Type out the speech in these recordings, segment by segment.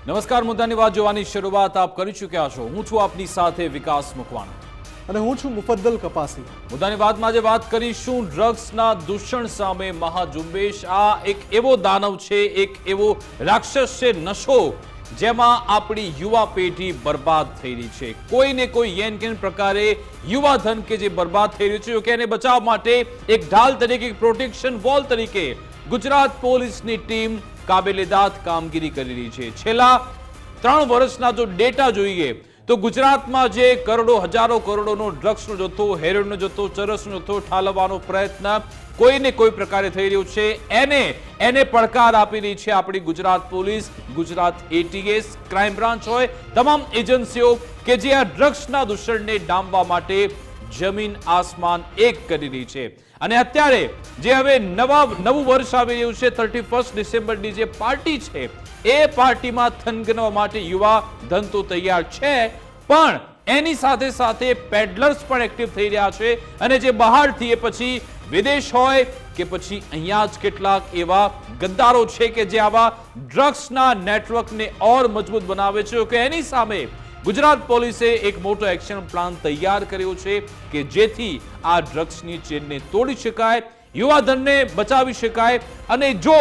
નમસ્કાર, મુદ્દાની વાત જોવાની શરૂઆત આપ કરી ચૂક્યા છો। હું છું આપની સાથે વિકાસ મકવાણા અને હું છું મુફદ્દલ કપાસી। મુદ્દાની વાતમાં આજે વાત કરીશું ડ્રગ્સના દૂષણ સામે મહાઝુંબેશ। આ એક એવો દાનવ છે, એક એવો રાક્ષસ છે, નશો, જેમાં આપણી યુવા પેઢી બરબાદ થઈ રહી છે। કોઈને કોઈ યેન કેન પ્રકારે યુવા ધન કે જે બરબાદ થઈ રહ્યું છે, કે એને બચાવવા માટે એક ઢાલ તરીકે, પ્રોટેક્શન વોલ તરીકે ગુજરાત પોલીસની ટીમ કાબેલેદાદ કામગીરી કરી રહી છે। છેલ્લા 3 વર્ષના જો ડેટા જોઈએ તો ગુજરાતમાં જે કરોડો, હજારો કરોડોનો ડ્રગ્સનો જથ્થો, હેરોઇનનો જથ્થો, ચરસનો જથ્થો ઠાલવવાનો પ્રયત્ન કોઈને કોઈ પ્રકારે થઈ રહ્યો છે, એને પડકાર આપી રહી છે આપણી Gujarat police, Gujarat ATS, crime branch હોય, તમામ એજન્સીઓ કે જે આ ડ્રગ્સના દૂષણને ડામવા માટે જમીન આસમાન એક કરી રહી છે। અને અત્યારે જે હવે નવું વર્ષ આવી રહ્યું છે, 31 ડિસેમ્બરની જે પાર્ટી છે, એ પાર્ટીમાં થનગનવા માટે યુવા ધન તો તૈયાર છે, પણ એની સાથે સાથે પેડલર્સ પણ એક્ટિવ થઈ રહ્યા છે। અને જે બહારથી, એ પછી વિદેશ હોય કે પછી અહીંયા જ કેટલાક એવા ગદ્દારો છે કે જે આવા ડ્રગ્સના નેટવર્કને ઓર મજબૂત બનાવે છે, કે એની સામે ગુજરાત પોલીસે એક મોટો એક્શન પ્લાન તૈયાર કર્યો છે કે જેથી આ ડ્રગ્સની ચેનને તોડી શકાય, યુવાધનને બચાવી શકાય। અને જો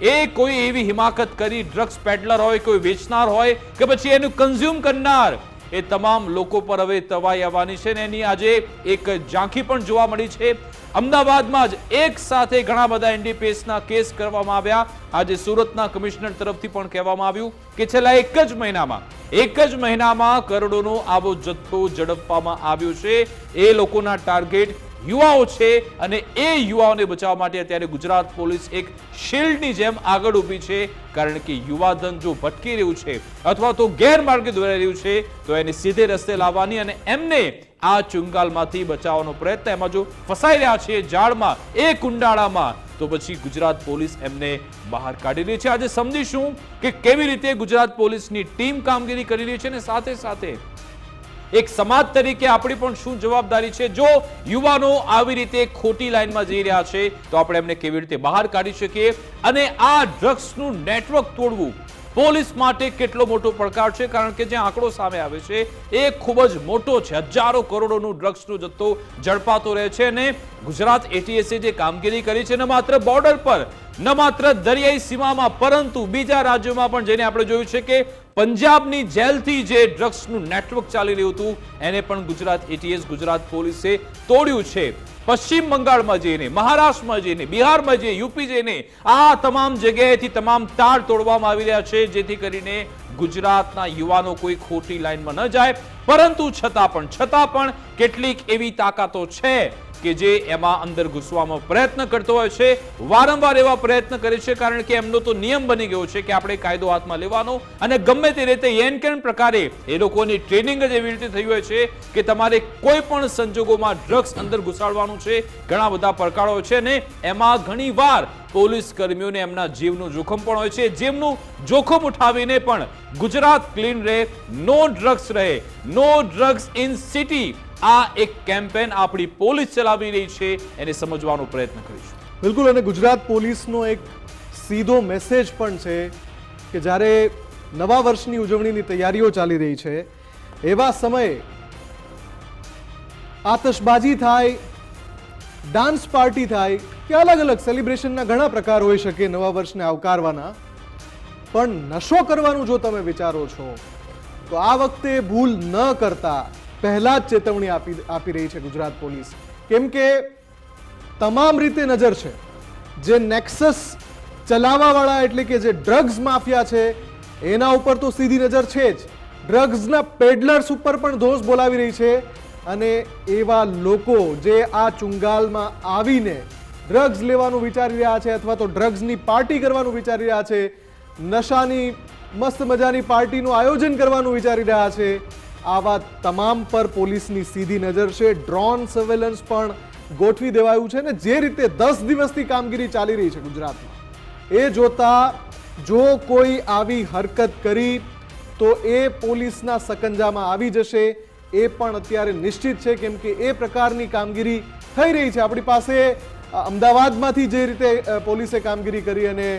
એ કોઈ એવી હિમાકત કરી, ડ્રગ્સ પેડલર હોય, કોઈ વેચનાર હોય કે પછી એનું કન્ઝ્યુમ કરનાર, એ તમામ લોકો પર હવે તવાઈ આવવાની છે। ને એની આજે એક ઝાંખી પણ જોવા મળી છે। અમદાવાદમાં જ એક સાથે ઘણા બધા એનડીપીએસના કેસ કરવામાં આવ્યા। આજે સુરતના કમિશનર તરફથી પણ કહેવામાં આવ્યું કે છેલ્લા એક જ મહિનામાં કરોડોનો આવો જથ્થો ઝડપવામાં આવ્યો છે। એ લોકોના ટાર્ગેટ યુવાઓ છે, અને એ યુવાઓને બચાવવા માટે અત્યારે ગુજરાત પોલીસ એક શિલ્ડની જેમ આગળ ઊભી છે, કારણ કે યુવાધન જો ભટકી રહ્યું છે અથવા તો ગેરમાર્ગે દોરાઈ રહ્યું છે, તો એને સીધે રસ્તે લાવવાની અને એમને આ ચુંગાલમાંથી બચાવવાનો પ્રયત્ન, એમાં જો ફસાઈ રહ્યા છે જાળમાં, એ કુંડાળામાં, તો પછી ગુજરાત પોલીસ એમને બહાર કાઢી રહી છે। આજે સમજીશું કે કેવી રીતે ગુજરાત પોલીસની ટીમ કામગીરી કરી રહી છે, અને સાથે સાથે એક સમાજ તરીકે આપણી પણ શું જવાબદારી છે। જો યુવાનો આવી રીતે ખોટી લાઈનમાં જઈ રહ્યા છે, તો આપણે એમને કેવી રીતે બહાર કાઢી શકીએ, અને આ ડ્રગ્સનું નેટવર્ક તોડવું પોલીસ માટે કેટલો મોટો પડકાર છે, કારણ કે જે આંકડો સામે આવે છે એ ખૂબ જ મોટો છે। હજારો કરોડોનું ડ્રગ્સનો જથ્થો ઝડપાતો રહે છે, અને ગુજરાત એટીએસે જે કામગીરી કરી છે, ન માત્ર બોર્ડર પર, ન માત્ર દરિયાઈ સીમામાં, પરંતુ બીજા રાજ્યોમાં પણ જઈને આપણે જોયું છે કે પંજાબની જેલથી જે ડ્રગ્સનું નેટવર્ક ચાલી રહ્યું હતું, એને પણ ગુજરાત એટીએસ, ગુજરાત પોલીસે તોડ્યું છે। પશ્ચિમ બંગાળમાં જઈને, મહારાષ્ટ્રમાં જઈને, બિહારમાં જઈને, યુપી જઈને, આ તમામ જગ્યાએથી તમામ તાર તોડવામાં આવી રહ્યા છે, જેથી કરીને ગુજરાતના યુવાનો કોઈ ખોટી લાઈનમાં ન જાય। પરંતુ છતાં પણ કેટલીક એવી તાકાતો છે કે જે એમાં અંદર ઘૂસવાનો પ્રયત્ન કરતો હોય છે, વારંવાર એવા પ્રયત્ન કરે છે, કારણ કે એમનો તો નિયમ બની ગયો છે કે આપણે કાયદો હાથમાં લેવાનો, અને ગમે તે રીતે યેન કેન પ્રકારે એ લોકોની ટ્રેનિંગ જ એવી રીતે થઈ હોય છે કે તમારે કોઈ પણ સંજોગોમાં ડ્રગ્સ અંદર ઘુસાડવાનું છે। ઘણા બધા પડકારો છે, ને એમાં ઘણીવાર પોલીસ કર્મીઓને એમના જીવનું જોખમ પણ હોય છે। જીવનું જોખમ ઉઠાવીને પણ ગુજરાત ક્લીન રહે, નો ડ્રગ્સ રહે, નો ડ્રગ્સ ઇન સિટી, આ એક કેમ્પેન આપણી પોલીસ ચલાવી રહી છે, એને સમજવાનો પ્રયત્ન કરીશું। બિલકુલ, અને ગુજરાત પોલીસનો એક સીધો મેસેજ પણ છે કે જ્યારે નવા વર્ષની ઉજવણીની તૈયારીઓ ચાલી રહી છે, એવા સમયે આતશબાજી થાય, ડાન્સ પાર્ટી થાય, કે અલગ અલગ સેલિબ્રેશનના ઘણા પ્રકાર હોઈ શકે નવા વર્ષને આવકારવાના, પણ નશો કરવાનું જો તમે વિચારો છો તો આ વખતે ભૂલ ન કરતા પહેલા જ ચેતવણી આપી રહી છે ગુજરાત પોલીસ। કેમ કે તમામ રીતે નજર છે, જે નેક્સસ ચલાવવાવાળા એટલે કે જે ડ્રગ્સ માફિયા છે એના ઉપર તો સીધી નજર છે જ, ડ્રગ્સના પેડલર્સ ઉપર પણ ધોષ બોલાવી રહી છે, અને એવા લોકો જે આ ચુંગાલમાં આવીને ડ્રગ્સ લેવાનું વિચારી રહ્યા છે, અથવા તો ડ્રગ્સની પાર્ટી કરવાનું વિચારી રહ્યા છે, નશાની મસ્ત મજાની પાર્ટીનું આયોજન કરવાનું વિચારી રહ્યા છે, આવા તમામ પર પોલીસની સીધી નજર છે। ડ્રોન સર્વેલન્સ પણ ગોઠવી દેવાયું છે, ને જે રીતે 10 દિવસથી કામગીરી ચાલી રહી છે ગુજરાતમાં, એ જોતા જો કોઈ આવી હરકત કરી તો એ પોલીસના સકંજામાં આવી જશે, એ પણ અત્યારે નિશ્ચિત છે, કેમ કે એ પ્રકારની કામગીરી થઈ રહી છે। આપણી પાસે અમદાવાદમાંથી જે રીતે પોલીસે કામગીરી કરી અને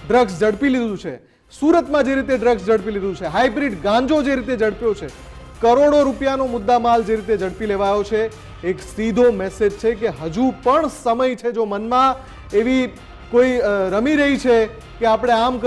ડ્રગ્સ ઝડપી લીધું છે, સુરતમાં જે રીતે ડ્રગ્સ ઝડપી લીધું છે, હાઇબ્રિડ ગાંજો જે રીતે ઝડપ્યો છે, કરોડો રૂપિયાનો મુદ્દામાલ જે રીતે ઝડપી લેવાયો છે, એક સીધો મેસેજ છે કે હજુ પણ સમય છે. જો મનમાં એવી કોઈ રમી રહી છે કે આપણે આમ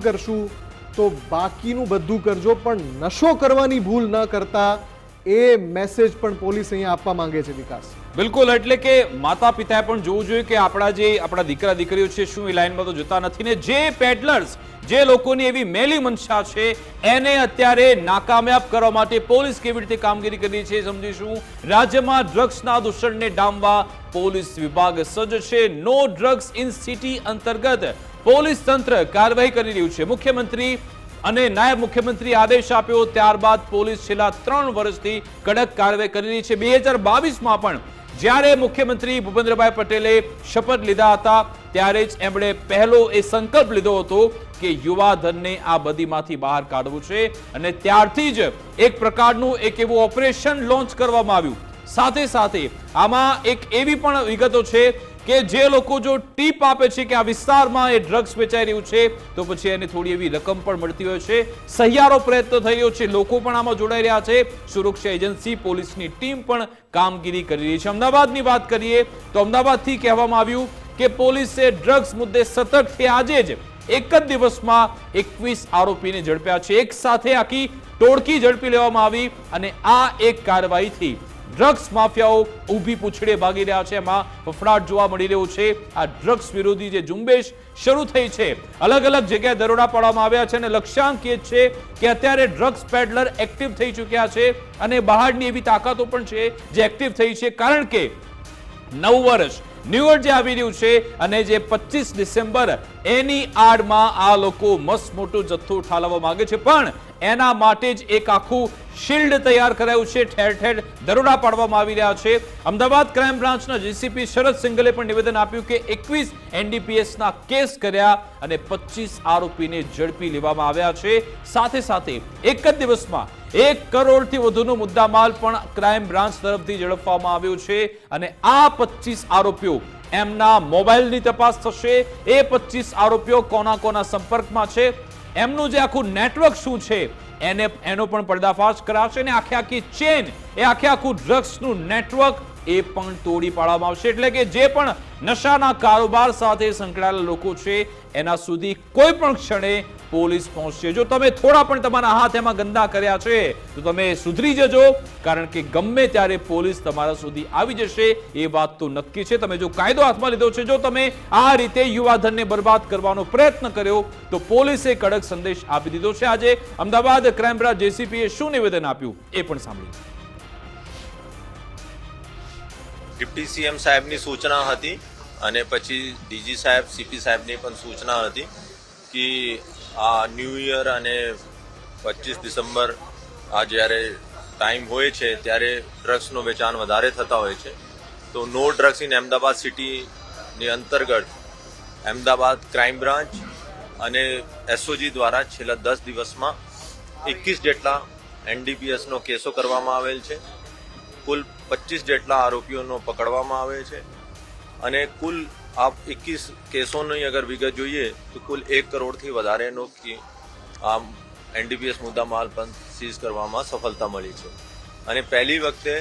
કરશું તો બાકીનું બધું કરજો, પણ નશો કરવાની ભૂલ ન કરતા, એ મેસેજ પણ પોલીસ અહીંયા આપવા માંગે છે. વિકાસ, બિલકુલ, એટલે કે માતા પિતાએ પણ જોવું જોઈએ કે આપણા દીકરા દીકરીઓ છે શું એ લાઈનમાં તો જતા નથી ને જે પેડલર્સ, જે લોકોની એવી મેલી મનસા છે એને અત્યારે નાકામયાબ કરવા માટે પોલીસ કેવી રીતે કામગીરી કરી છે સમજીશું. રાજ્યમાં ડ્રગ્સના દૂષણને ડામવા પોલીસ વિભાગ સજ્જ છે. નો ડ્રગ્સ ઇન સિટી અંતર્ગત પોલીસ તંત્ર કાર્યવાહી કરી રહ્યું છે. મુખ્યમંત્રી અને નાયબ મુખ્યમંત્રી આદેશ આપ્યો ત્યારબાદ પોલીસ છેલ્લા 3 વર્ષથી કડક કાર્યવાહી કરી રહી છે. 2022માં પણ જ્યારે મુખ્યમંત્રી ભૂપેન્દ્રભાઈ પટેલે શપથ લીધા હતા ત્યારે જ એમણે પહેલો એ સંકલ્પ લીધો હતો કે યુવાધનને આ બધીમાંથી બહાર કાઢવું છે અને ત્યારથી જ એક પ્રકારનું એક એવું ઓપરેશન લોન્ચ કરવામાં આવ્યું. સાથે સાથે આમાં એક એવી પણ વિગતો છે કે જે લોકો જો ટીપ આપે છે કે આ વિસ્તારમાં એ ડ્રગ્સ વેચાઈ રહ્યું છે તો પછી એને થોડી એવી રકમ પણ મળતી હોય છે. સહિયારો પ્રયત્ન થઈ રહ્યો છે, લોકો પણ આમાં જોડાઈ રહ્યા છે. સુરક્ષા એજન્સી, પોલીસની ટીમ પણ કામગીરી કરી રહી છે. અમદાવાદની વાત કરીએ તો અમદાવાદથી કહેવામાં આવ્યું કે પોલીસે ડ્રગ્સ મુદ્દે સતર્ક આજે જ એક જ દિવસમાં 21 આરોપીને ઝડપ્યા છે. એક સાથે આખી ટોળકી ઝડપી લેવામાં આવી અને આ એક કાર્યવાહીથી ડ્રગ્સ માફિયાઓ ઊભી પૂંછડે ભાગી રહ્યા છે. એમાં ફફડાટ જોવા મળી રહ્યો છે. આ ડ્રગ્સ વિરોધી જે ઝુંબેશ શરૂ થઈ છે, અલગ અલગ જગ્યાએ દરોડા પાડવામાં આવ્યા છે અને લક્ષ્યાંક એ છે કે અત્યારે ડ્રગ્સ પેડલર એક્ટિવ થઈ ચૂક્યા છે અને બહારની એવી તાકાતો પણ છે જે એક્ટિવ થઈ છે. કારણ કે નવું વર્ષ, ન્યૂ યર જે આવી રહ્યું છે અને જે 25 ડિસેમ્બર એની આડમાં આ લોકો મસ્ત મોટો જથ્થો ઠાલવવા માંગે છે, પણ એના માટે જ એક આખું શિલ્ડ તૈયાર કરાયું છે. ઠેર ઠેર દરોડા પાડવામાં આવી રહ્યા છે. અમદાવાદ ક્રાઇમ બ્રાન્ચના જીસીપી શરદ સિંગલે પણ નિવેદન આપ્યું કે 21 એનડીપીએસના કેસ કર્યા અને 25 આરોપીને ઝડપી લેવામાં આવ્યા છે. સાથે સાથે એક જ દિવસમાં 1 કરોડથી વધુનો મુદ્દામાલ પણ ક્રાઇમ બ્રાન્ચ તરફથી ઝડપવામાં આવ્યો છે અને આ 25 આરોપીઓ એમના મોબાઈલની તપાસ થશે. એ 25 આરોપીઓ કોના કોના સંપર્કમાં છે, એમનું જે આખું નેટવર્ક શું છે એનો પણ પર્દાફાશ કરાશે અને આખી ચેન, એ આખું ડ્રગ્સનું નેટવર્ક એ પણ તોડી પાડવામાં આવશે. એટલે કે જે પણ નશાના કારોબાર સાથે સંકળાયેલા લોકો છે એના સુધી કોઈ પણ ક્ષણે પોલીસ પહોંચશે. જો તમે થોડા પણ તમારા હાથ એમાં ગંદા કર્યા છે તો તમે સુધરી જજો, કારણ કે ગમે ત્યારે પોલીસ તમારા સુધી આવી જશે એ વાત તો નક્કી છે. તમે જો કાયદો હાથમાં લીધો છે, જો તમે આ રીતે યુવાધનને બરબાદ કરવાનો પ્રયત્ન કર્યો તો પોલીસે કડક સંદેશ આપી દીધો છે. આજે અમદાવાદ ક્રાઇમ બ્રાન્ચ જેસીપીએ શું નિવેદન આપ્યું એ પણ સાંભળ્યું. ડિપ્ટી સીએમ સાહેબની સૂચના હતી અને પછી ડીજી સાહેબ, સીપી સાહેબની પણ સૂચના હતી કે આ ન્યૂ યર અને 25 ડિસેમ્બર આ જ્યારે ટાઈમ હોય છે ત્યારે ડ્રગ્સનું વેચાણ વધારે થતા હોય છે. તો નો ડ્રગ્સ ઇન અમદાવાદ સિટીની અંતર્ગત અમદાવાદ ક્રાઇમ બ્રાન્ચ અને એસઓજી દ્વારા છેલ્લા 10 દિવસમાં 21 જેટલા એનડીપીએસનો કેસો કરવામાં આવેલ છે. કુલ 25 જેટલા આરોપીઓનો પકડવામાં આવે છે અને કુલ આ 21 કેસોની અગર વિગત જોઈએ તો કુલ 1 કરોડથી વધારેનો આ એનડીપીએસ મુદ્દામાલ પણ સીઝ કરવામાં સફળતા મળી છે. અને પહેલી વખતે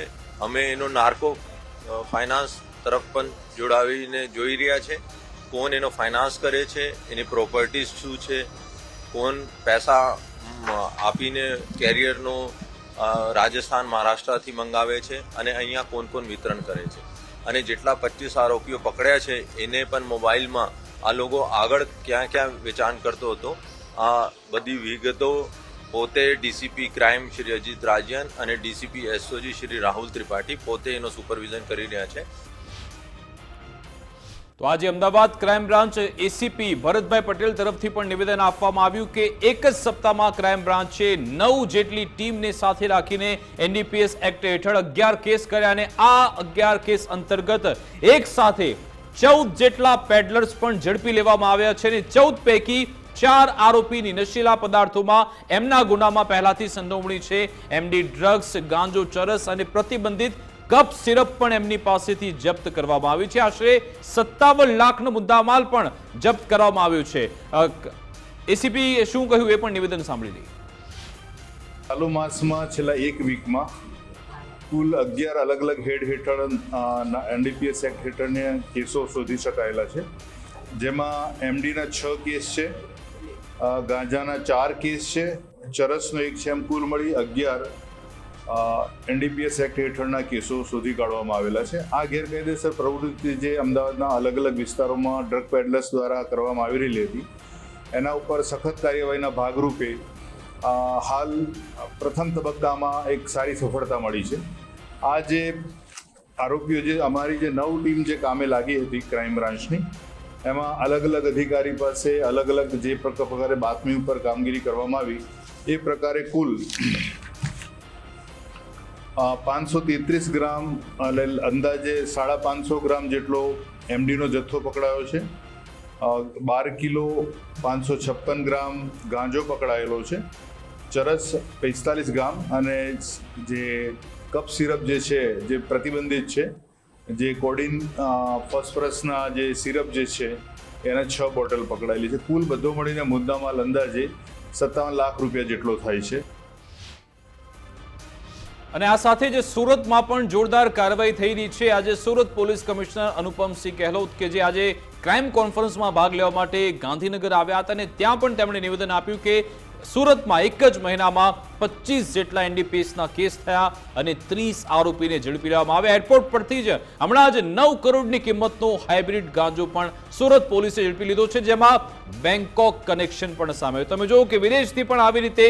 અમે એનો નાર્કો ફાઇનાન્સ તરફ પણ જોડાવીને જોઈ રહ્યા છે. કોણ એનો ફાઇનાન્સ કરે છે, એની પ્રોપર્ટીઝ શું છે, કોણ પૈસા આપીને કેરિયરનો રાજસ્થાન, મહારાષ્ટ્રથી મંગાવે છે અને અહીંયા કોણ કોણ વિતરણ કરે છે. અને જેટલા 25 આરોપીઓ પકડ્યા છે એને પણ મોબાઈલમાં આ લોકો આગળ ક્યાં ક્યાં વેચાણ કરતો હતો આ બધી વિગતો પોતે ડીસીપી ક્રાઇમ શ્રી અજીત રાજ્યન અને ડીસીપી એસઓજી શ્રી રાહુલ ત્રિપાઠી પોતે એનો સુપરવિઝન કરી રહ્યા છે. તો આજે Ahmedabad crime branch ACP Bharatbhai Patel તરફથી પણ નિવેદન આપવામાં આવ્યું કે એક જ સપ્તાહમાં ક્રાઇમ બ્રાન્ચે 9 જેટલી ટીમને સાથે રાખીને એનડીપીએસ એક્ટ હેઠળ 11 કેસ કર્યા અને આ 11 કેસ અંતર્ગત એક સાથે 14 જેટલા પેડલર્સ પણ ઝડપી લેવામાં આવ્યા છે અને 14 પૈકી 4 આરોપીની નશીલા પદાર્થોમાં એમના ગુનામાં પહેલાથી સંડોવણી છે. એમડી ડ્રગ્સ, ગાંજો, ચરસ અને પ્રતિબંધિત કપ સિરપ પણ એમની પાસેથી જપ્ત કરવામાં આવી છે. આશરે 57 લાખનો મુદ્દામાલ પણ જપ્ત કરવામાં આવ્યો છે. એસીપી શું કહ્યું એ પણ નિવેદન સાંભળી લઈએ. ચાલુ માસમાં છેલ્લા એક વીકમાં કુલ 11 અલગ અલગ હેડ હેઠળ એનડીપીએસ એક્ટ હેઠળના કેસો શોધી શકાયેલા છે, જેમાં એમડીના 6 કેસ છે, ગાંજાના 4 કેસ છે, ચરસનો 1 છે, એમ કુલ મળી 11 એનડીપીએસ એક્ટ હેઠળના કેસો શોધી કાઢવામાં આવેલા છે. આ ગેરકાયદેસર પ્રવૃત્તિ જે અમદાવાદના અલગ અલગ વિસ્તારોમાં ડ્રગ પેડલર્સ દ્વારા કરવામાં આવી રહેલી હતી, એના ઉપર સખત કાર્યવાહીના ભાગરૂપે હાલ પ્રથમ તબક્કામાં એક સારી સફળતા મળી છે. આ જે આરોપીઓ જે અમારી જે 9 ટીમ જે કામે લાગી હતી ક્રાઇમ બ્રાન્ચની, એમાં અલગ અલગ અધિકારી પાસે અલગ અલગ જે પ્રકારે બાતમી ઉપર કામગીરી કરવામાં આવી એ પ્રકારે કુલ 533 ગ્રામ અંદાજે 550 ગ્રામ જેટલો એમડીનો જથ્થો પકડાયો છે, 12 કિલો 556 ગ્રામ ગાંજો પકડાયેલો છે, ચરસ 45 ગ્રામ અને જે કપ સિરપ જે છે જે પ્રતિબંધિત છે, જે કોડિન ફોસ્ફરસના જે સિરપ જે છે એના 6 બોટલ પકડાયેલી છે. કુલ બધો મળીને મુદ્દામાલ અંદાજે 57 લાખ રૂપિયા જેટલો થાય છે. અને આ સાથે જ સુરતમાં પણ જોરદાર કાર્યવાહી થઈ રહી છે. આજે સુરત પોલીસ કમિશનર અનુપમસિંહ ગહેલોત કે જે આજે ક્રાઇમ કોન્ફરન્સમાં ભાગ લેવા માટે ગાંધીનગર આવ્યા હતા અને ત્યાં પણ તેમણે નિવેદન આપ્યું કે સુરતમાં એક જ મહિનામાં 25 જેટલા એનડીપીએસના કેસ થયા અને 30 આરોપીને ઝડપી લેવામાં આવ્યા. એરપોર્ટ પરથી જ હમણાં જ 9 કરોડની કિંમતનો હાઇબ્રિડ ગાંજો પણ સુરત પોલીસે ઝડપી લીધો છે, જેમાં બેંકોક કનેક્શન પણ સામે આવ્યું. તમે જુઓ કે વિદેશથી પણ આવી રીતે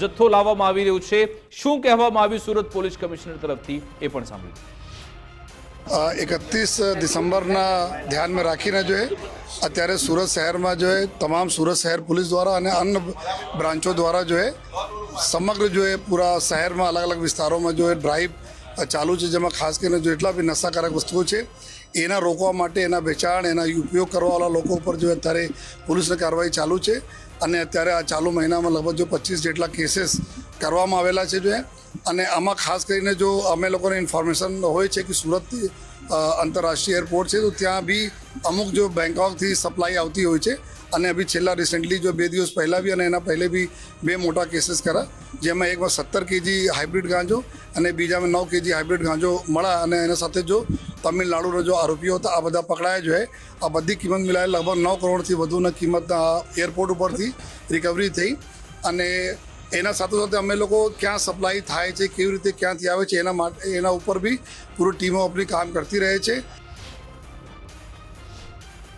જથ્થો લાવવામાં આવી રહ્યો છે. શું કહેવામાં આવ્યું સુરત પોલીસ કમિશનર તરફથી એ પણ સાંભળ્યું. 31 દિસંબરના ધ્યાનમાં રાખીને જો અત્યારે સુરત શહેરમાં જો તમામ સુરત શહેર પોલીસ દ્વારા અને અન્ય બ્રાન્ચો દ્વારા જો સમગ્ર જો પૂરા શહેરમાં અલગ અલગ વિસ્તારોમાં જો ડ્રાઈવ ચાલુ છે, જેમાં ખાસ કરીને જો એટલા બી નશાકારક વસ્તુઓ છે એના રોકવા માટે એના વેચાણ એના ઉપયોગ કરવાવાળા લોકો ઉપર જો અત્યારે પોલીસની કાર્યવાહી ચાલુ છે. અને અત્યારે આ ચાલુ મહિનામાં લગભગ જો 25 જેટલા કેસીસ કરવામાં આવેલા છે જો અને આમાં ખાસ કરીને જો અમે લોકોને ઇન્ફોર્મેશન હોય છે કે સુરતથી આંતરરાષ્ટ્રીય એરપોર્ટ છે તો ત્યાં બી અમુક જો બેંકોકથી સપ્લાય આવતી હોય છે. અને અભી છેલ્લા રિસેન્ટલી જો 2 દિવસ પહેલાં બી અને એના પહેલે બી 2 મોટા કેસીસ કર્યા, જેમાં એકમાં 17 કેજી હાઇબ્રિડ ગાંજો અને બીજામાં 9 કેજી હાઇબ્રિડ ગાંજો મળ્યા અને એના સાથે જો તમિલનાડુના જો આરોપીઓ હતા આ બધા પકડાયા જો આ બધી કિંમત મિલાય લગભગ 9 કરોડથી વધુના કિંમત એરપોર્ટ ઉપરથી રિકવરી થઈ. અને એના સાથે સાથે અમે લોકો ક્યાં સપ્લાય થાય છે, કેવી રીતે ક્યાંથી આવે છે એના ઉપર બી પૂરી ટીમો આપણી કામ કરતી રહે છે.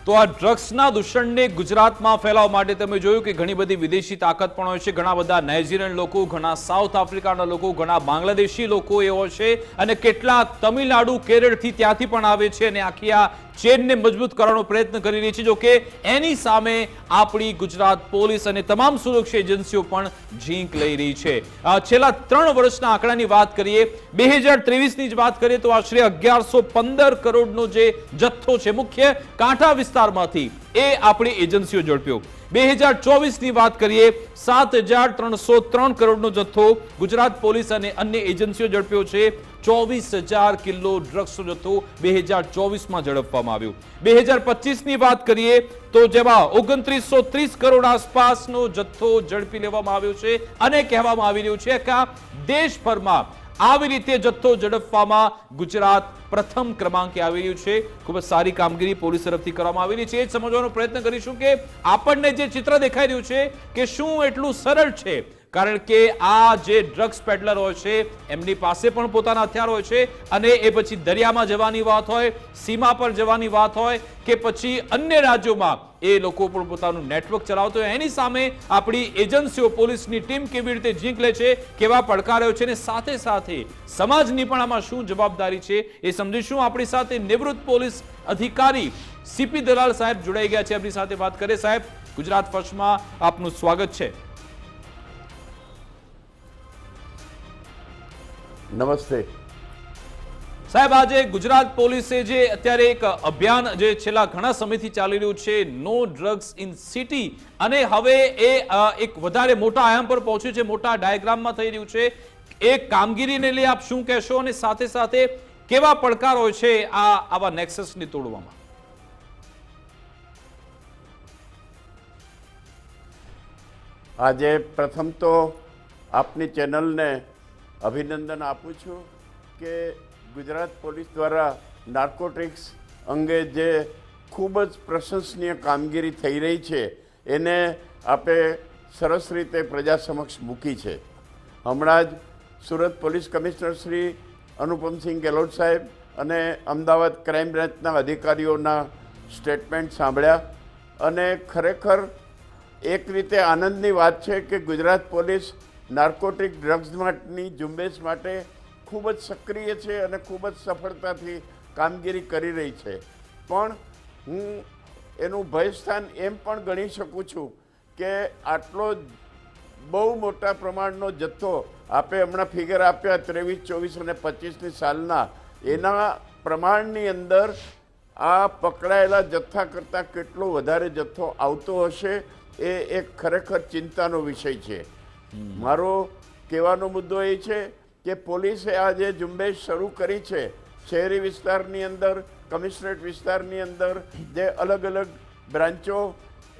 તો આ ડ્રગ્સના દૂષણને ગુજરાતમાં ફેલાવવા માટે તમે જોયું કે ઘણી બધી વિદેશી તાકાત પણ હોય છે. ઘણા બધા નાઇજીરિયન લોકો, ઘણા સાઉથ આફ્રિકાના લોકો, ઘણા બાંગ્લાદેશી લોકો એ હોય છે અને કેટલાક તમિલનાડુ કેરળથી ત્યાંથી પણ આવે છે અને આખી આ ચેનને મજબૂત કરવાનો પ્રયત્ન કરી રહી છે. જો કે એની સામે આપણી ગુજરાત પોલીસ અને તમામ સુરક્ષા એજન્સીઓ પણ ઝીંક લઈ રહી છે. છેલ્લા 3 વર્ષના આંકડાની વાત કરીએ, 2023ની જ વાત કરીએ તો આશરે 1115 કરોડનો જે જથ્થો છે મુખ્ય કાંઠા વિસ્તારમાંથી એ આપણી એજન્સીઓ ઝડપ્યો. 2024ની વાત કરીએ 7303 કરોડનો જથ્થો ગુજરાત પોલીસ અને અન્ય એજન્સીઓ ઝડપ્યો છે. 24,000 કિલો ડ્રગ્સનો જથ્થો 2024માં ઝડપવામાં આવ્યો. 2025ની વાત કરીએ તો જેમાં 2930 કરોડ આસપાસનો જથ્થો ઝડપી લેવામાં આવ્યો છે અને કહેવામાં આવી રહ્યું છે કે દેશભરમાં આવી રીતે જથ્થો ઝડપવામાં ગુજરાત પ્રથમ ક્રમાંકે આવી રહ્યું છે. ખૂબ જ સારી કામગીરી પોલીસ તરફથી કરવામાં આવી રહી છે. એ સમજવાનો પ્રયત્ન કરીશું કે આપણને જે ચિત્ર દેખાઈ રહ્યું છે કે શું એટલું સરળ છે, કારણ કે આ જે ડ્રગ્સ પેડલર હોય છે એમની પાસે પણ પોતાના હથિયાર હોય છે અને એ પછી દરિયામાં જવાની વાત હોય, સીમા પર જવાની વાત હોય કે પછી અન્ય રાજ્યોમાં એ લોકો પણ પોતાનું નેટવર્ક ચલાવતો હોય. એની સામે આપણી એજન્સીઓ પોલીસની ટીમ કેવી રીતે ઝીંક લે છે, કેવા પડકારો છે અને સાથે સાથે સમાજની પણ આમાં શું જવાબદારી છે એ સમજીશું. આપણી સાથે નિવૃત્ત પોલીસ અધિકારી સીપી દલાલ સાહેબ જોડાઈ ગયા છે, આપણી સાથે વાત કરે. સાહેબ, ગુજરાત ફર્સ્ટમાં આપનું સ્વાગત છે. નમસ્તે સાહેબ. આજે ગુજરાત પોલીસે જે અત્યારે એક અભિયાન જે છેલ્લા ઘણા સમયથી ચાલી રહ્યું છે, નો ડ્રગ્સ ઇન સિટી, અને હવે એ એક વધારે મોટા આયામ પર પહોંચ્યું છે, મોટા ડાયાગ્રામમાં થઈ રહ્યું છે. એ કામગીરીને લઈ આપ શું કહેશો અને સાથે સાથે કેવા પડકારો છે આવા નેક્સસને તોડવામાં? આજે પ્રથમ તો આપની ચેનલને અભિનંદન આપું છું કે ગુજરાત પોલીસ દ્વારા નાર્કોટિક્સ અંગે જે ખૂબ જ પ્રશંસનીય કામગીરી થઈ રહી છે એને આપે સરસ રીતે પ્રજા સમક્ષ મૂકી છે. હમણાં જ સુરત પોલીસ કમિશનર શ્રી અનુપમસિંહ ગેહલોત સાહેબ અને અમદાવાદ ક્રાઇમ બ્રાન્ચના અધિકારીઓના સ્ટેટમેન્ટ સાંભળ્યા અને ખરેખર એક રીતે આનંદની વાત છે કે ગુજરાત પોલીસ નાર્કોટિક ડ્રગ્સ માટેની ઝુંબેશ માટે ખૂબ જ સક્રિય છે અને ખૂબ જ સફળતાથી કામગીરી કરી રહી છે. પણ હું એનું ભયસ્થાન એમ પણ ગણી શકું છું કે આટલો બહુ મોટા પ્રમાણનો જથ્થો આપે હમણાં ફિગર આપ્યા 23, 24 અને 25ની સાલના, એના પ્રમાણની અંદર આ પકડાયેલા જથ્થા કરતાં કેટલો વધારે જથ્થો આવતો હશે એ એક ખરેખર ચિંતાનો વિષય છે. મારો કહેવાનો મુદ્દો એ છે કે પોલીસે આ જે ઝુંબેશ શરૂ કરી છે શહેરી વિસ્તારની અંદર, કમિશનરેટ વિસ્તારની અંદર જે અલગ અલગ બ્રાન્ચો,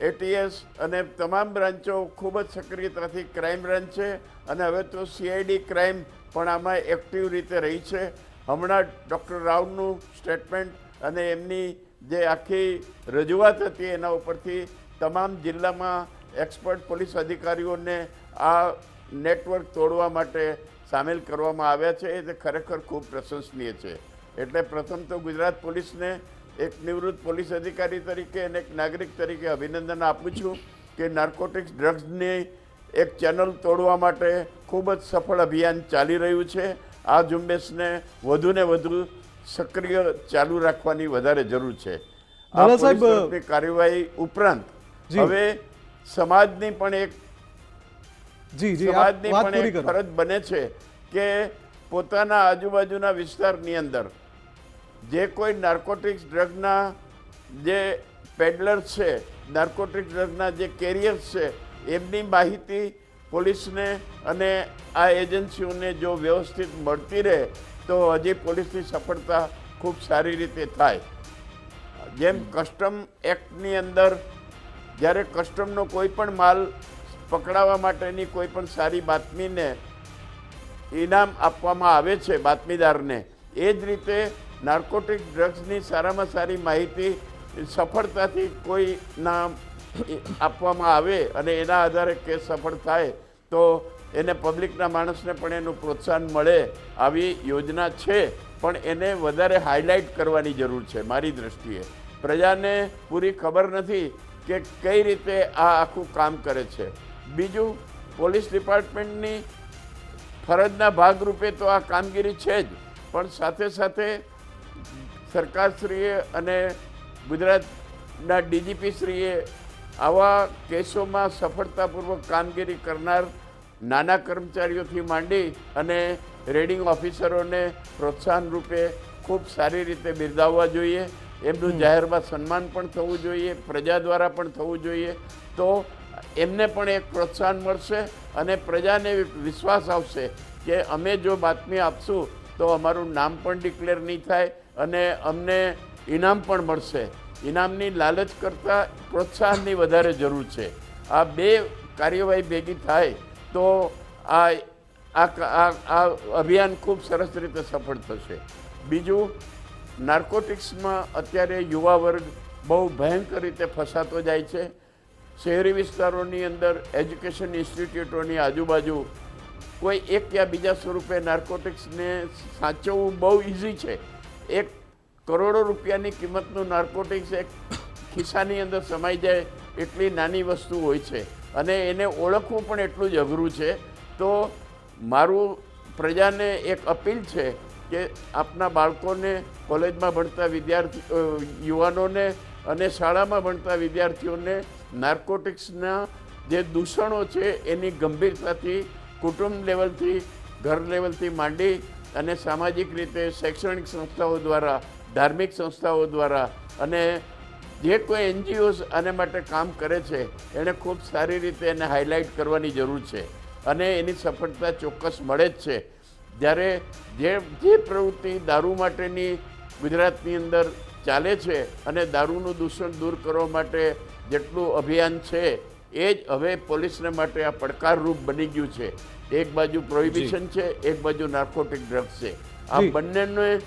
એટીએસ અને તમામ બ્રાન્ચો ખૂબ જ સક્રિયતાથી ક્રાઇમ બ્રાન્ચ છે અને હવે તો સીઆઈડી ક્રાઇમ પણ આમાં એક્ટિવ રીતે રહી છે. હમણાં ડૉક્ટર રાવનું સ્ટેટમેન્ટ અને એમની જે આખી રજૂઆત હતી એના ઉપરથી તમામ જિલ્લામાં એક્સપર્ટ પોલીસ અધિકારીઓને આ નેટવર્ક તોડવા માટે સામેલ કરવામાં આવ્યા છે. એ ખરેખર ખૂબ પ્રશંસનીય છે. એટલે પ્રથમ તો ગુજરાત પોલીસને એક નિવૃત્ત પોલીસ અધિકારી તરીકે અને એક નાગરિક તરીકે અભિનંદન આપું છું કે નાર્કોટિક્સ ડ્રગ્સની એક ચેનલ તોડવા માટે ખૂબ જ સફળ અભિયાન ચાલી રહ્યું છે. આ ઝુંબેશને વધુને વધુ સક્રિય ચાલુ રાખવાની વધારે જરૂર છે. આ પોલીસ કાર્યવાહી ઉપરાંત હવે સમાજની પણ એક ફરજ બને છે કે પોતાના આજુબાજુના વિસ્તારની અંદર જે કોઈ નાર્કોટિક્સ ડ્રગના જે પેડલર્સ છે, નાર્કોટિક્સ ડ્રગના જે કેરિયર્સ છે, એમની માહિતી પોલીસને અને આ એજન્સીઓને જો વ્યવસ્થિત મળતી રહે તો હજી પોલીસની સફળતા ખૂબ સારી રીતે થાય. જેમ કસ્ટમ એક્ટની અંદર જ્યારે કસ્ટમનો કોઈ પણ માલ પકડાવવા માટેની કોઈ પણ સારી બાતમીને ઇનામ આપવામાં આવે છે બાતમીદારને, એ જ રીતે નાર્કોટિક ડ્રગ્સની સારામાં સારી માહિતી સફળતાથી કોઈના આપવામાં આવે અને એના આધારે કેસ સફળ થાય તો એને પબ્લિકના માણસને પણ એનું પ્રોત્સાહન મળે. આવી યોજના છે પણ એને વધારે હાઇલાઇટ કરવાની જરૂર છે. મારી દૃષ્ટિએ પ્રજાને પૂરી ખબર નથી કે કઈ રીતે આ આખું કામ કરે છે. બીજું, પોલીસ ડિપાર્ટમેન્ટની ફરજના ભાગરૂપે તો આ કામગીરી છે જ, પણ સાથે સાથે સરકારશ્રીએ અને ગુજરાતના ડીજીપીશ્રીએ આવા કેસોમાં સફળતાપૂર્વક કામગીરી કરનાર નાના કર્મચારીઓથી માંડી અને રેડિંગ ઓફિસરોને પ્રોત્સાહન રૂપે ખૂબ સારી રીતે બિરદાવવા જોઈએ. એમનું જાહેરમાં સન્માન પણ થવું જોઈએ, પ્રજા દ્વારા પણ થવું જોઈએ. તો એમને પણ એક પ્રોત્સાહન મળશે અને પ્રજાને વિશ્વાસ આવશે કે અમે જો બાતમી આપશું તો અમારું નામ પણ ડિક્લેર નહીં થાય અને અમને ઇનામ પણ મળશે. ઇનામની લાલચ કરતાં પ્રોત્સાહનની વધારે જરૂર છે. આ બે કાર્યવાહી ભેગી થાય તો આ અભિયાન ખૂબ સરસ રીતે સફળ થશે. બીજું, નાર્કોટિક્સમાં અત્યારે યુવા વર્ગ બહુ ભયંકર રીતે ફસાતો જાય છે. શહેરી વિસ્તારોની અંદર એજ્યુકેશન ઇન્સ્ટિટ્યૂટોની આજુબાજુ કોઈ એક યા બીજા સ્વરૂપે નાર્કોટિક્સને સાચવવું બહુ ઇઝી છે. 1 કરોડો રૂપિયાની કિંમતનું નાર્કોટિક્સ એક ખિસ્સાની અંદર સમાઈ જાય એટલી નાની વસ્તુ હોય છે અને એને ઓળખવું પણ એટલું જ અઘરું છે. તો મારું પ્રજાને એક અપીલ છે કે આપના બાળકોને, કોલેજમાં ભણતા યુવાનોને અને શાળામાં ભણતા વિદ્યાર્થીઓને નાર્કોટિક્સના જે દૂષણો છે એની ગંભીરતાથી કુટુંબ લેવલથી, ઘર લેવલથી માંડી અને સામાજિક રીતે શૈક્ષણિક સંસ્થાઓ દ્વારા, ધાર્મિક સંસ્થાઓ દ્વારા અને જે કોઈ એનજીઓઝ આને માટે કામ કરે છે એણે ખૂબ સારી રીતે એને હાઇલાઇટ કરવાની જરૂર છે અને એની સફળતા ચોક્કસ મળે જ છે. જ્યારે જે પ્રવૃત્તિ દારૂ માટેની ગુજરાતની અંદર ચાલે છે અને દારૂનું દૂષણ દૂર કરવા માટે જેટલું અભિયાન છે એ જ હવે પોલીસને માટે આ પડકારરૂપ બની ગયું છે. એક બાજુ પ્રોહિબિશન છે, એક બાજુ નાર્કોટિક ડ્રગ્સ છે. આ જી. બંનેને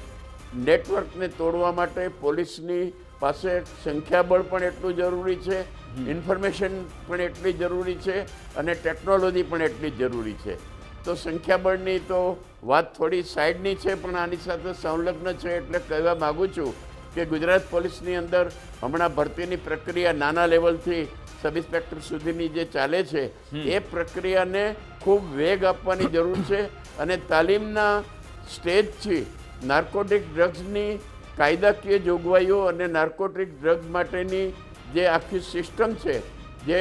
નેટવર્કને તોડવા માટે પોલીસની પાસે સંખ્યાબળ પણ એટલું જરૂરી છે, ઇન્ફોર્મેશન પણ એટલી જરૂરી છે અને ટેકનોલોજી પણ એટલી જરૂરી છે. તો સંખ્યાબળની તો વાત થોડી સાઈડની છે, પણ આની સાથે સંલગ્ન છે. એટલે કહેવા માગું છું કે ગુજરાત પોલીસની અંદર હમણાં ભરતીની પ્રક્રિયા નાના લેવલથી સબ ઇન્સ્પેક્ટર સુધીની જે ચાલે છે એ પ્રક્રિયાને ખૂબ વેગ આપવાની જરૂર છે. અને તાલીમના સ્ટેજથી નાર્કોટિક ડ્રગ્સની કાયદાકીય જોગવાઈઓ અને નાર્કોટિક ડ્રગ્સ માટેની જે આખી સિસ્ટમ છે, જે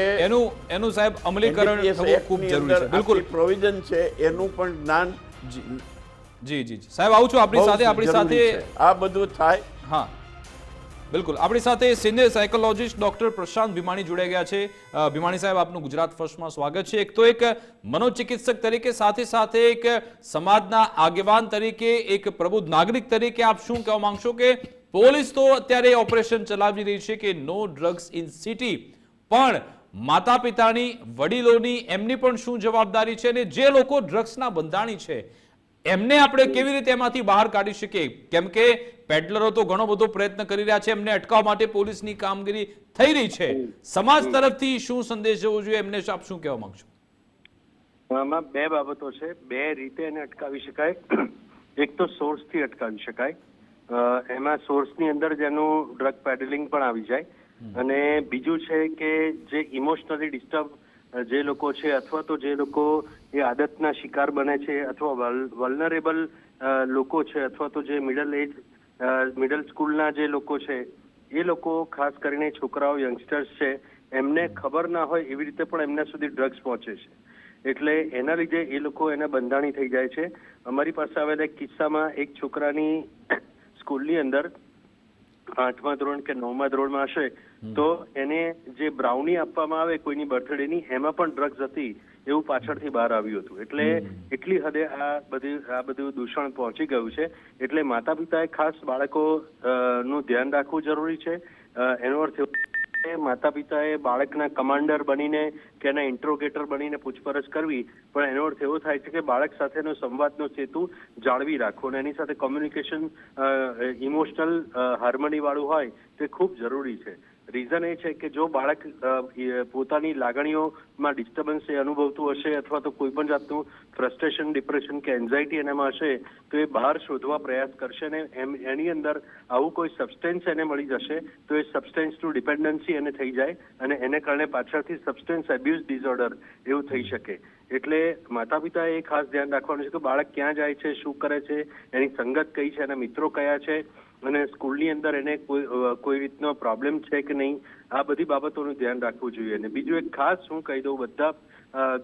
એનું સાહેબ અમલીકરણ થવું ખૂબ જરૂરી છે. બિલકુલ પ્રોવિઝન છે, એનું પણ જ્ઞાન જી જી સાહેબ આવું છું આપણી સાથે આ બધું થાય. હા બિલકુલ, આપણી સાથે સિનિયર સાયકોલોજીસ્ટ ડોક્ટર પ્રશાંત ભીમાણી જોડાઈ ગયા છે. ભીમાણી સાહેબ, આપનું ગુજરાત ફર્સ્ટમાં સ્વાગત છે. એક તો એક મનોચિકિત્સક તરીકે, સાથે સાથે એક સમાજના આગેવાન તરીકે, એક પ્રબુદ્ધ નાગરિક તરીકે આપ શું કહેવા માંગશો કે પોલીસ તો અત્યારે ઓપરેશન ચલાવી રહી છે કે નો ડ્રગ્સ ઇન સિટી, પણ માતા પિતાની, વડીલોની, એમની પણ શું જવાબદારી છે અને જે લોકો ડ્રગ્સના બંધાણી છે એમને આપણે કેવી રીતે એમાંથી બહાર કાઢી શકીએ? કેમ કે પેડલરો તો ઘણો બધો પ્રયત્ન કરી રહ્યા છે, એમને અટકાવવા માટે પોલીસની કામગીરી થઈ રહી છે. સમાજ તરફથી શું સંદેશ જવો જોઈએ, એમને આપ શું કહેવા માંગશો? આમાં બે બાબતો છે, બે રીતે એને અટકાવી શકાય. એક તો સોર્સથી અટકાવી શકાય, એમાં સોર્સની અંદર જ એનું ડ્રગ પેડલિંગ પણ આવી જાય. અને બીજું છે કે જે ઇમોશનલી ડિસ્ટર્બ જે લોકો છે, અથવા તો જે લોકો એ આદતના શિકાર બને છે, અથવા વલ્નરેબલ લોકો છે, અથવા તો જે મિડલ સ્કૂલના જે લોકો છે, એ લોકો ખાસ કરીને છોકરાઓ, યંગસ્ટર્સ છે, એમને ખબર ના હોય એવી રીતે પણ એમના સુધી ડ્રગ્સ પહોંચે છે. એટલે એના લીધે એ લોકો એના બંધાણી થઈ જાય છે. અમારી પાસે આવેલા એક કિસ્સામાં એક છોકરાની સ્કૂલની અંદર 8મા ધોરણ કે 9મા ધોરણમાં હશે, તો એને જે બ્રાઉની આપવામાં આવે કોઈની બર્થડેની, એમાં પણ ડ્રગ્સ હતી એવું પાછળથી બહાર આવ્યું હતું. એટલે એટલી હદે આ બધું દૂષણ પહોંચી ગયું છે. એટલે માતા પિતાએ ખાસ બાળકો નું ધ્યાન રાખવું જરૂરી છે. એનો અર્થ માતા પિતાએ બાળકના કમાન્ડર બનીને કે એના ઇન્ટ્રોગેટર બનીને પૂછપરછ કરવી, પણ એનો અર્થ એવો થાય છે કે બાળક સાથેનો સંવાદનો સેતુ જાળવી રાખવો અને એની સાથે કોમ્યુનિકેશન ઇમોશનલ હાર્મની વાળું હોય તે ખૂબ જરૂરી છે. રીઝન એ છે કે જો બાળક પોતાની લાગણીઓમાં ડિસ્ટર્બન્સ અનુભવતું હશે, અથવા તો કોઈ પણ જાતનું ફ્રસ્ટ્રેશન, ડિપ્રેશન કે એન્ઝાયટી એનામાં હશે, તો એ બહાર શોધવા પ્રયાસ કરશે ને એની અંદર આવું કોઈ સબસ્ટેન્સ એને મળી જશે તો એ સબસ્ટેન્સનું ડિપેન્ડન્સી એને થઈ જાય અને એને કારણે પાછળથી સબસ્ટેન્સ એબ્યુઝ ડિસઓર્ડર એવું થઈ શકે. એટલે માતા પિતાએ એ ખાસ ધ્યાન રાખવાનું છે કે બાળક ક્યાં જાય છે, શું કરે છે, એની સંગત કઈ છે, એના મિત્રો કયા છે, અને સ્કૂલની અંદર એને કોઈ રીતનો પ્રોબ્લેમ છે કે નહીં, આ બધી બાબતોનું ધ્યાન રાખવું જોઈએ. અને બીજું એક ખાસ હું કહી દઉં બધા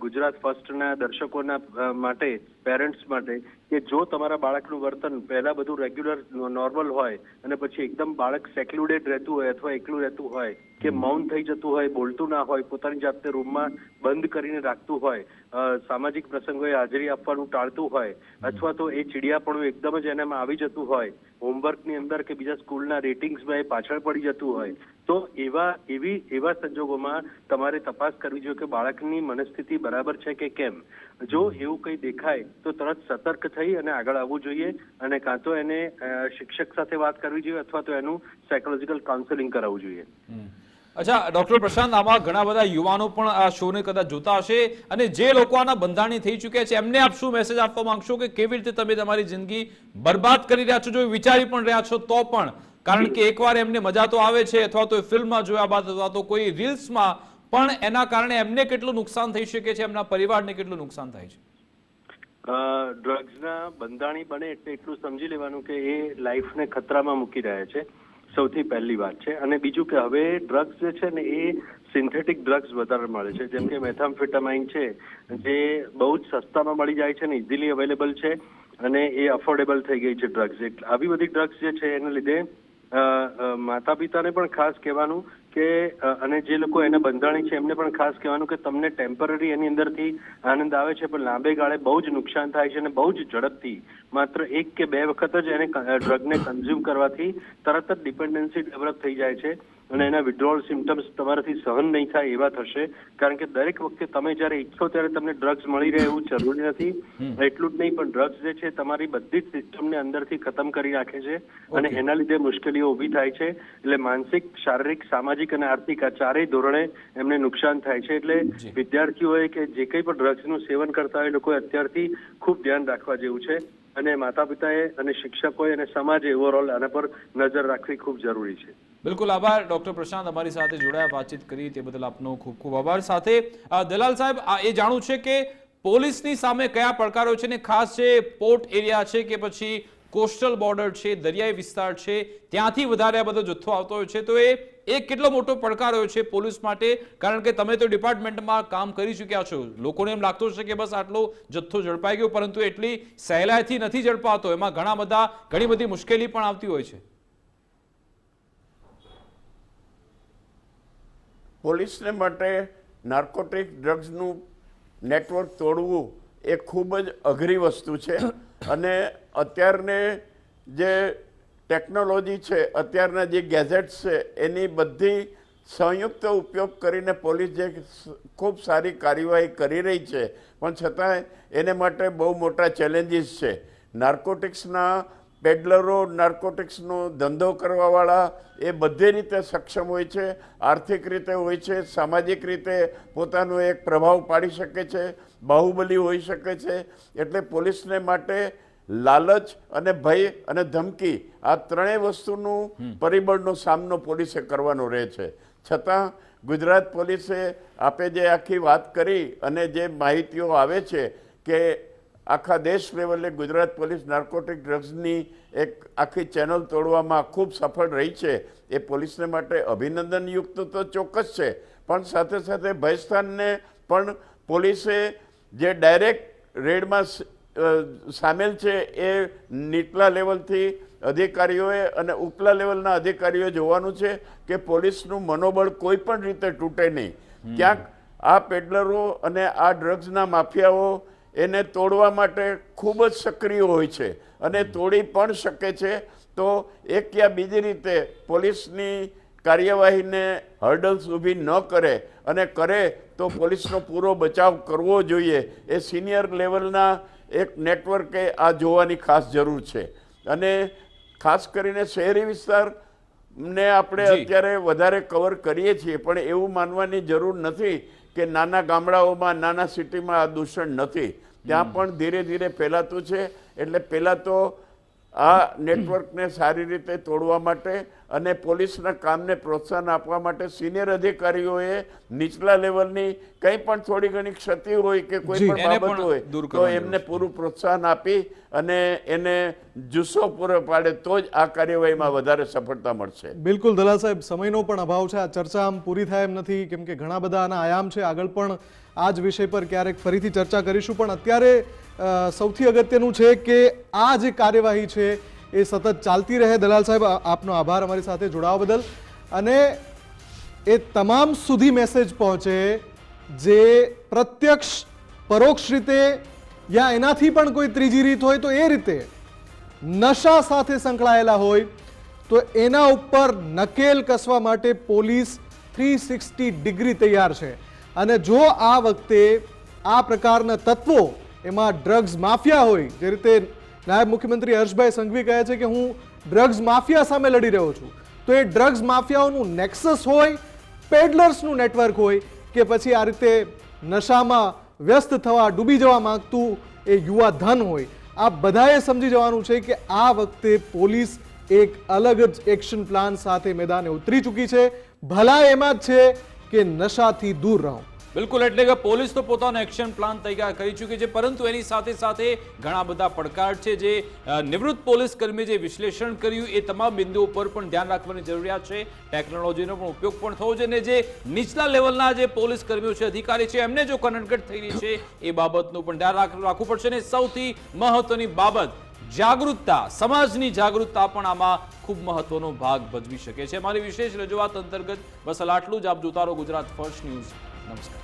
ગુજરાત ફર્સ્ટના દર્શકોના માટે, પેરેન્ટ્સ માટે, કે જો તમારા બાળકનું વર્તન પહેલા બધું રેગ્યુલર નોર્મલ હોય અને પછી એકદમ બાળક સેક્લુડેડ રહેતું હોય અથવા એકલું રહેતું હોય, કે મૌન થઈ જતું હોય, બોલતું ના હોય, પોતાની જાતને રૂમમાં બંધ કરીને રાખતું હોય, સામાજિક પ્રસંગોએ હાજરી આપવાનું ટાળતું હોય, અથવા તો એ ચીડિયાપણું એકદમ જ એનામાં આવી જતું હોય, હોમવર્કની અંદર કે બીજા સ્કૂલના રેટિંગ્સમાં એ પાછળ પડી જતું હોય, તો એવા સંજોગોમાં તમારે તપાસ કરવી જોઈએ કે બાળકની મનસ્થિતિ બરાબર છે કે કેમ. જો એવું કંઈ દેખાય તો તરત સતર્ક થઈ અને આગળ આવવું જોઈએ, અને કાં તો એને શિક્ષક સાથે વાત કરવી જોઈએ અથવા તો એનું સાયકોલોજીકલ કાઉન્સેલિંગ કરાવવું જોઈએ. અચ્છા ડોક્ટર પ્રશાંત, આમાં ઘણા બધા યુવાનો પણ આ શોને કદાચ જોતા હશે, અને જે લોકો આના બંધાણી થઈ ચૂક્યા છે એમને આપ શું મેસેજ આપવા માંગશો કે કેવી રીતે તમે તમારી જિંદગી બરબાદ કરી રહ્યા છો, જો વિચારી પણ રહ્યા છો તો પણ? કારણ કે એકવાર એમને મજા તો આવે છે, અથવા તો ફિલ્મમાં જોયા બાદ, અથવા તો કોઈ રીલ્સમાં, પણ એના કારણે એમને કેટલું નુકસાન થઈ શકે છે, એમના પરિવારને કેટલું નુકસાન થાય છે? ડ્રગ્સના બંધાણી બને એટલે એટલું સમજી લેવાનું કે એ લાઈફને ખતરામાં મૂકી રહ્યા છે, સૌથી પહેલી વાત છે. અને બીજું કે હવે ડ્રગ્સ જે છે ને એ સિન્થેટિક ડ્રગ્સ વધારે મળે છે, જેમ કે મેથામ્ફેટામાઇન છે, જે બહુ જ સસ્તામાં મળી જાય છે ને ઇઝીલી અવેલેબલ છે, અને એ અફોર્ડેબલ થઈ ગઈ છે ડ્રગ્સ. એટલે આવી બધી ડ્રગ્સ જે છે એના લીધે માતા પિતાને પણ ખાસ કહેવાનું કે, અને જે લોકો એના બંધાણી છે એમને પણ ખાસ કહેવાનું કે તમને ટેમ્પરરી એની અંદરથી આનંદ આવે છે, પણ લાંબે ગાળે બહુ જ નુકસાન થાય છે, અને બહુ જ ઝડપથી, માત્ર 1 કે 2 વખત જ એને ડ્રગને કન્ઝ્યુમ કરવાથી તરત જ ડિપેન્ડન્સી ડેવલપ થઈ જાય છે. અને એના વિડ્રોવલ સિમ્ટમ્સ તમારાથી સહન નહીં થાય એવા થશે. કારણ કે દરેક વખતે તમે જ્યારે ઈચ્છો ત્યારે તમને ડ્રગ્સ મળી રહે એવું જરૂરી નથી. એટલું જ નહીં, પણ ડ્રગ્સ જે છે તમારી બધી જ સિસ્ટમને અંદરથી ખતમ કરી નાખે છે અને એના લીધે મુશ્કેલીઓ ઊભી થાય છે. એટલે માનસિક, શારીરિક, સામાજિક અને આર્થિક આ ચારેય ધોરણે એમને નુકસાન થાય છે. એટલે વિદ્યાર્થીઓએ કે જે કંઈ પણ ડ્રગ્સનું સેવન કરતા હોય એ લોકોએ અત્યારથી ખૂબ ધ્યાન રાખવા જેવું છે અને માતા પિતાએ અને શિક્ષકોએ અને સમાજે ઓવરઓલ આના પર નજર રાખવી ખૂબ જરૂરી છે. બિલકુલ આભાર ડોક્ટર પ્રશાંત, અમારી સાથે જોડાયા, વાતચીત કરી તે બદલ આપનો ખૂબ ખૂબ આભાર. સાથે દલાલ સાહેબ, એ જાણવું છે કે પોલીસની સામે કયા પડકારો છે ને ખાસ જે પોર્ટ એરિયા છે કે પછી કોસ્ટલ બોર્ડર છે, દરિયાઈ વિસ્તાર છે, ત્યાંથી વધારે આ બધો જથ્થો આવતો હોય છે, તો એ કેટલો મોટો પડકાર હોય છે પોલીસ માટે? કારણ કે તમે તો ડિપાર્ટમેન્ટમાં કામ કરી ચૂક્યા છો. લોકોને એમ લાગતું હશે કે બસ આટલો જથ્થો ઝડપાઈ ગયો, પરંતુ એટલી સહેલાઈથી નથી ઝડપાતો. એમાં ઘણી બધી મુશ્કેલી પણ આવતી હોય છે. પોલીસને માટે નાર્કોટિક ડ્રગ્સનું નેટવર્ક તોડવું એ ખૂબ જ અઘરી વસ્તુ છે અને અત્યારને જે ટેકનોલોજી છે, અત્યારના જે ગેજેટ્સ છે, એની બધી સંયુક્ત ઉપયોગ કરીને પોલીસ જે ખૂબ સારી કાર્યવાહી કરી રહી છે, પણ છતાંય એને માટે બહુ મોટા ચેલેન્જીસ છે. નાર્કોટિક્સના પેડલરો, નાર્કોટિક્સનો ધંધો કરવાવાળા એ બધી રીતે સક્ષમ હોય છે, આર્થિક રીતે હોય છે, સામાજિક રીતે પોતાનો એક પ્રભાવ પાડી શકે છે, બાહુબલી હોઈ શકે છે. એટલે પોલીસને માટે લાલચ અને ભય અને ધમકી આ ત્રણેય વસ્તુનું પરિબળનો સામનો પોલીસે કરવાનો રહે છે. છતાં ગુજરાત પોલીસે આપે જે આખી વાત કરી અને જે માહિતીઓ આવે છે કે આખા દેશ લેવલે ગુજરાત પોલીસ નાર્કોટિક ડ્રગ્સની એક આખી ચેનલ તોડવામાં ખૂબ સફળ રહી છે, એ પોલીસને માટે અભિનંદનયુક્ત તો ચોક્કસ છે. પણ સાથે સાથે ભયસ્થાનને પણ પોલીસે જે ડાયરેક્ટ રેડમાં સામેલ છે એ નીચલા લેવલથી અધિકારીઓએ અને ઉપલા લેવલના અધિકારીઓએ જોવાનું છે કે પોલીસનું મનોબળ કોઈ પણ રીતે તૂટે નહીં. ક્યાંક આ પેડલરો અને આ ડ્રગ્સના માફિયાઓ એને તોડવા માટે ખૂબ જ સક્રિય હોય છે અને તોડી પણ શકે છે. તો એક યા બીજી રીતે પોલીસની કાર્યવાહીને હર્ડલ્સ ઊભી ન કરે અને કરે તો પોલીસનો પૂરો બચાવ કરવો જોઈએ. એ સિનિયર લેવલના એક નેટવર્કે આ જોવાની ખાસ જરૂર છે. અને ખાસ કરીને શહેરી વિસ્તારને આપણે અત્યારે વધારે કવર કરીએ છીએ, પણ એવું માનવાની જરૂર નથી કે નાના ગામડાઓમાં, નાના સિટીમાં આ દૂષણ નથી. ત્યાં પણ ધીરે ધીરે ફેલાતું છે. એટલે પહેલાં તો આ નેટવર્કને સારી રીતે તોડવા માટે અને પોલીસના કામને પ્રોત્સાહન આપવા માટે સિનિયર અધિકારીઓએ નીચલા લેવલની કંઈ પણ થોડી ઘણી ક્ષતિ હોય કે કોઈ પણ બાબત હોય તો એમને પૂરું પ્રોત્સાહન આપી અને એને જુસ્સો પૂરો પાડે તો જ આ કાર્યવાહીમાં વધારે સફળતા મળશે. બિલકુલ દલાલ સાહેબ, સમયનો પણ અભાવ છે. આ ચર્ચા આમ પૂરી થાય એમ નથી, કેમ કે ઘણા બધા આના આયામ છે. આગળ પણ આ જ વિષય પર ક્યારેક ફરીથી ચર્ચા કરીશું. પણ અત્યારે સૌથી અગત્યનું છે કે આ જે કાર્યવાહી છે એ સતત ચાલતી રહે. દલાલ સાહેબ, આપનો આભાર અમારી સાથે જોડાવા બદલ. અને એ તમામ સુધી મેસેજ પહોંચે જે પ્રત્યક્ષ, પરોક્ષ રીતે યા એનાથી પણ કોઈ ત્રીજી રીત હોય તો એ રીતે નશા સાથે સંકળાયેલા હોય તો એના ઉપર નકેલ કસવા માટે પોલીસ 360 ડિગ્રી તૈયાર છે. અને જો આ વખતે આ પ્રકારના તત્વો, એમાં ડ્રગ્સ માફિયા હોય, જે રીતે નાયબ મુખ્યમંત્રી હર્ષભાઈ સંઘવી કહે છે કે હું ડ્રગ્સ માફિયા સામે લડી રહ્યો છું, તો એ ડ્રગ્સ માફિયાઓનું નેક્સસ હોય, પેડલર્સનું નેટવર્ક હોય કે પછી આ રીતે નશામાં વ્યસ્ત થવા, ડૂબી જવા માંગતું એ યુવા ધન હોય, આ બધાએ સમજી જવાનું છે કે આ વખતે પોલીસ એક અલગ જ એક્શન પ્લાન સાથે મેદાને ઉતરી ચૂકી છે. ભલા એમાં જ છે કે નશાથી દૂર રહો. બિલકુલ, એટલે કે પોલીસ તો પોતાનો એક્શન પ્લાન તૈયાર કરી ચૂકી છે, પરંતુ એની સાથે સાથે ઘણા બધા પડકાર છે. જે નિવૃત્ત પોલીસ કર્મીએ જે વિશ્લેષણ કર્યું એ તમામ બિંદુઓ પર પણ ધ્યાન રાખવાની જરૂરિયાત છે. ટેકનોલોજીનો પણ ઉપયોગ પણ થવો જોઈએ. જે નીચલા લેવલના જે પોલીસ કર્મીઓ છે, અધિકારી છે, એમને જો કનડગત થઈ રહી છે એ બાબતનું પણ ધ્યાન રાખવું પડશે. અને સૌથી મહત્વની બાબત, જાગૃતતા, સમાજની જાગૃતતા પણ આમાં ખૂબ મહત્વનો ભાગ ભજવી શકે છે. મારી વિશેષ રજૂઆત અંતર્ગત બસ આટલું જ. આપ જોતા રહો ગુજરાત ફર્સ્ટ ન્યૂઝ. નમસ્કાર.